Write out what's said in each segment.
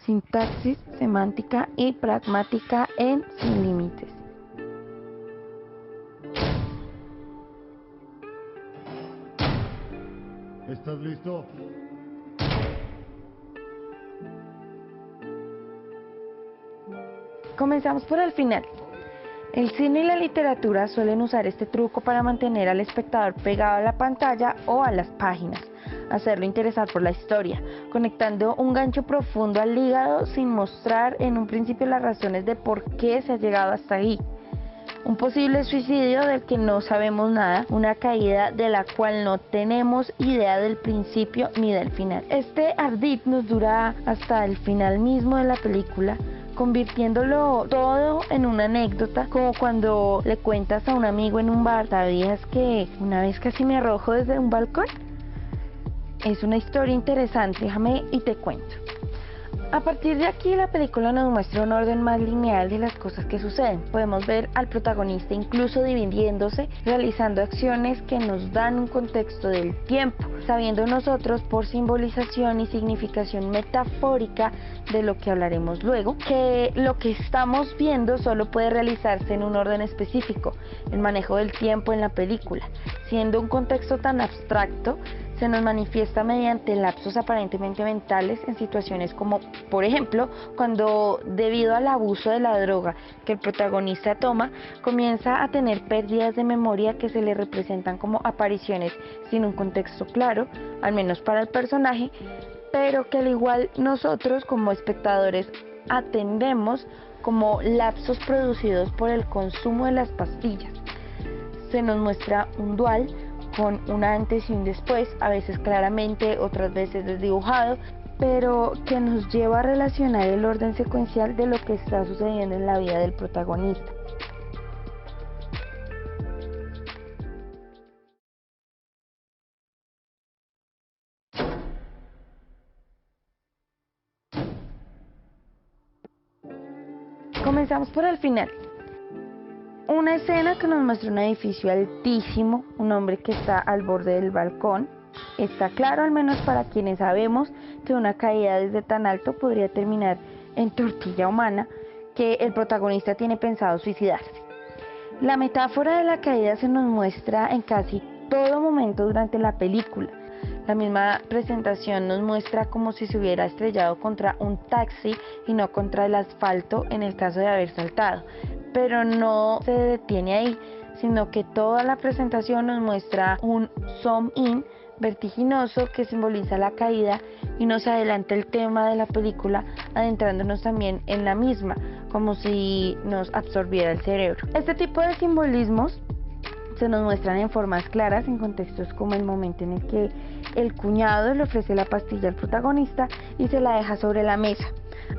sintaxis, semántica y pragmática en Sin Límites. ¿Estás listo? Comenzamos por el final. El cine y la literatura suelen usar este truco para mantener al espectador pegado a la pantalla o a las páginas, hacerlo interesar por la historia, conectando un gancho profundo al hígado sin mostrar en un principio las razones de por qué se ha llegado hasta ahí. Un posible suicidio del que no sabemos nada, una caída de la cual no tenemos idea del principio ni del final. Este ardid nos dura hasta el final mismo de la película, convirtiéndolo todo en una anécdota, como cuando le cuentas a un amigo en un bar: ¿sabías que una vez casi me arrojo desde un balcón? Es una historia interesante, déjame y te cuento. A partir de aquí la película nos muestra un orden más lineal de las cosas que suceden. Podemos ver al protagonista incluso dividiéndose, realizando acciones que nos dan un contexto del tiempo, sabiendo nosotros por simbolización y significación metafórica de lo que hablaremos luego, que lo que estamos viendo solo puede realizarse en un orden específico, el manejo del tiempo en la película. Siendo un contexto tan abstracto, se nos manifiesta mediante lapsos aparentemente mentales en situaciones como, por ejemplo, cuando debido al abuso de la droga que el protagonista toma, comienza a tener pérdidas de memoria que se le representan como apariciones sin un contexto claro, al menos para el personaje, pero que al igual nosotros como espectadores atendemos como lapsos producidos por el consumo de las pastillas. Se nos muestra un dual con un antes y un después, a veces claramente, otras veces desdibujado, pero que nos lleva a relacionar el orden secuencial de lo que está sucediendo en la vida del protagonista. Comenzamos por el final. Una escena que nos muestra un edificio altísimo, un hombre que está al borde del balcón. Está claro, al menos para quienes sabemos, que una caída desde tan alto podría terminar en tortilla humana, que el protagonista tiene pensado suicidarse. La metáfora de la caída se nos muestra en casi todo momento durante la película. La misma presentación nos muestra como si se hubiera estrellado contra un taxi y no contra el asfalto en el caso de haber saltado. Pero no se detiene ahí, sino que toda la presentación nos muestra un zoom in vertiginoso que simboliza la caída y nos adelanta el tema de la película, adentrándonos también en la misma, como si nos absorbiera el cerebro. Este tipo de simbolismos se nos muestran en formas claras en contextos como el momento en el que el cuñado le ofrece la pastilla al protagonista y se la deja sobre la mesa.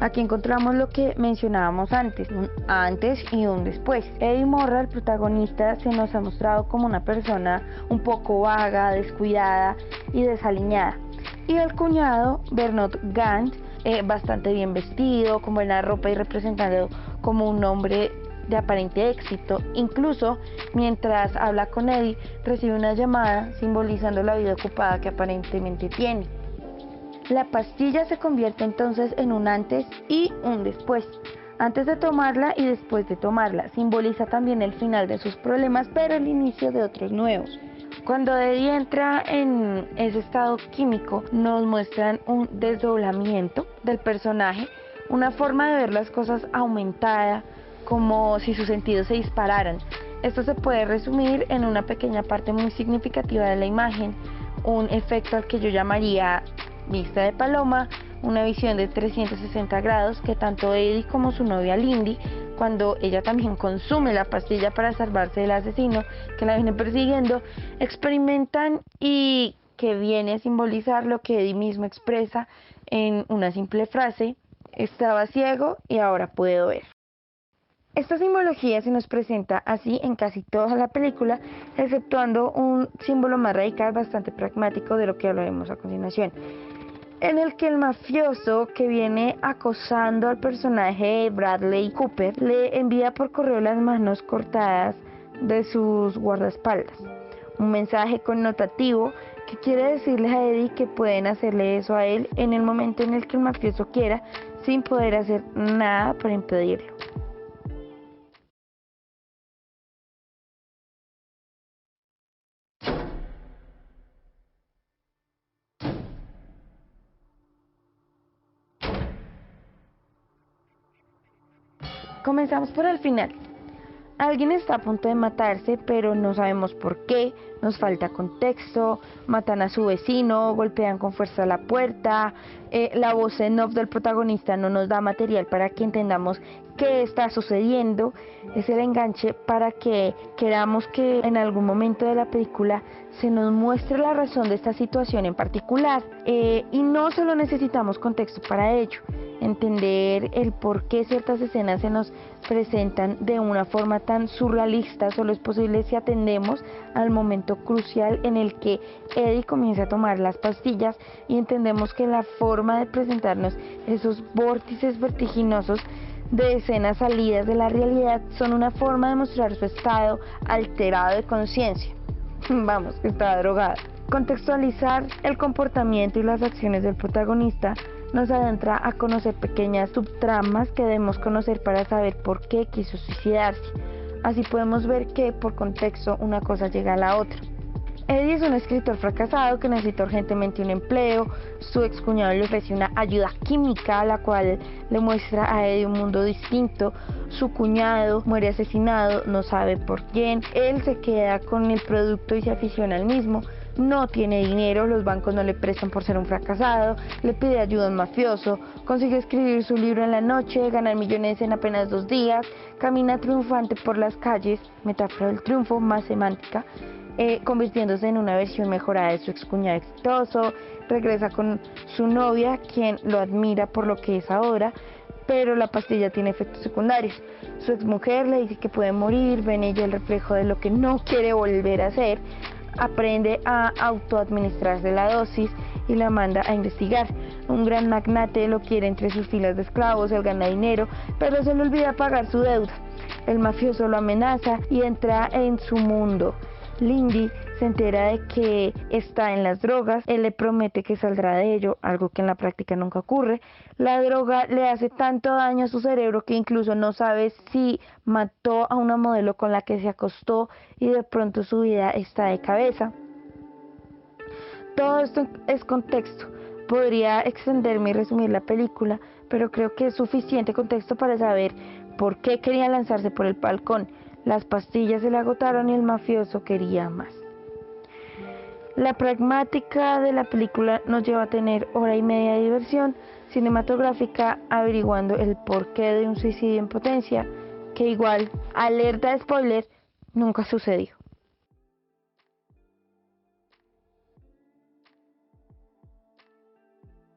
Aquí encontramos lo que mencionábamos antes, un antes y un después. Eddie Morra, el protagonista, se nos ha mostrado como una persona un poco vaga, descuidada y desaliñada. Y el cuñado, Bernard Gant, bastante bien vestido, con buena ropa y representado como un hombre de aparente éxito. Incluso mientras habla con Eddie, recibe una llamada simbolizando la vida ocupada que aparentemente tiene. La pastilla se convierte entonces en un antes y un después. Antes de tomarla y después de tomarla. Simboliza también el final de sus problemas, pero el inicio de otros nuevos. Cuando Eddie entra en ese estado químico, nos muestran un desdoblamiento del personaje, una forma de ver las cosas aumentada, como si sus sentidos se dispararan. Esto se puede resumir en una pequeña parte muy significativa de la imagen, un efecto al que yo llamaría vista de paloma, una visión de 360 grados que tanto Eddie como su novia Lindy, cuando ella también consume la pastilla para salvarse del asesino que la viene persiguiendo, experimentan, y que viene a simbolizar lo que Eddie mismo expresa en una simple frase: estaba ciego y ahora puedo ver. Esta simbología se nos presenta así en casi toda la película, exceptuando un símbolo más radical, bastante pragmático, de lo que hablaremos a continuación, en el que el mafioso que viene acosando al personaje de Bradley Cooper le envía por correo las manos cortadas de sus guardaespaldas. Un mensaje connotativo que quiere decirles a Eddie que pueden hacerle eso a él en el momento en el que el mafioso quiera, sin poder hacer nada para impedirlo. Comenzamos por el final. Alguien está a punto de matarse, pero no sabemos por qué, nos falta contexto, matan a su vecino, golpean con fuerza la puerta, la voz en off del protagonista no nos da material para que entendamos qué está sucediendo. Es el enganche para que queramos que en algún momento de la película se nos muestre la razón de esta situación en particular, y no solo necesitamos contexto para ello. Entender el por qué ciertas escenas se nos presentan de una forma tan surrealista solo es posible si atendemos al momento crucial en el que Eddie comienza a tomar las pastillas y entendemos que la forma de presentarnos esos vórtices vertiginosos de escenas salidas de la realidad son una forma de mostrar su estado alterado de conciencia. Vamos, que está drogada. Contextualizar el comportamiento y las acciones del protagonista nos adentra a conocer pequeñas subtramas que debemos conocer para saber por qué quiso suicidarse. Así podemos ver que por contexto una cosa llega a la otra. Eddie es un escritor fracasado que necesita urgentemente un empleo. Su excuñado le ofrece una ayuda química, la cual le muestra a Eddie un mundo distinto. Su cuñado muere asesinado, no sabe por quién. Él se queda con el producto y se aficiona al mismo. No tiene dinero, los bancos no le prestan por ser un fracasado, le pide ayuda a un mafioso, consigue escribir su libro en la noche, ganar millones en apenas 2 días, camina triunfante por las calles, metáfora del triunfo, más semántica, convirtiéndose en una versión mejorada de su excuñado exitoso, regresa con su novia, quien lo admira por lo que es ahora, pero la pastilla tiene efectos secundarios. Su exmujer le dice que puede morir, ve en ella el reflejo de lo que no quiere volver a hacer. Aprende a autoadministrarse la dosis y la manda a investigar. Un gran magnate lo quiere entre sus filas de esclavos, él gana dinero, pero se le olvida pagar su deuda. El mafioso lo amenaza y entra en su mundo. Lindy se entera de que está en las drogas, él le promete que saldrá de ello, algo que en la práctica nunca ocurre. La droga le hace tanto daño a su cerebro que incluso no sabe si mató a una modelo con la que se acostó y de pronto su vida está de cabeza. Todo esto es contexto. Podría extenderme y resumir la película, pero creo que es suficiente contexto para saber por qué quería lanzarse por el balcón. Las pastillas se le agotaron y el mafioso quería más. La pragmática de la película nos lleva a tener 1:30 de diversión cinematográfica averiguando el porqué de un suicidio en potencia, que igual, alerta de spoiler, nunca sucedió.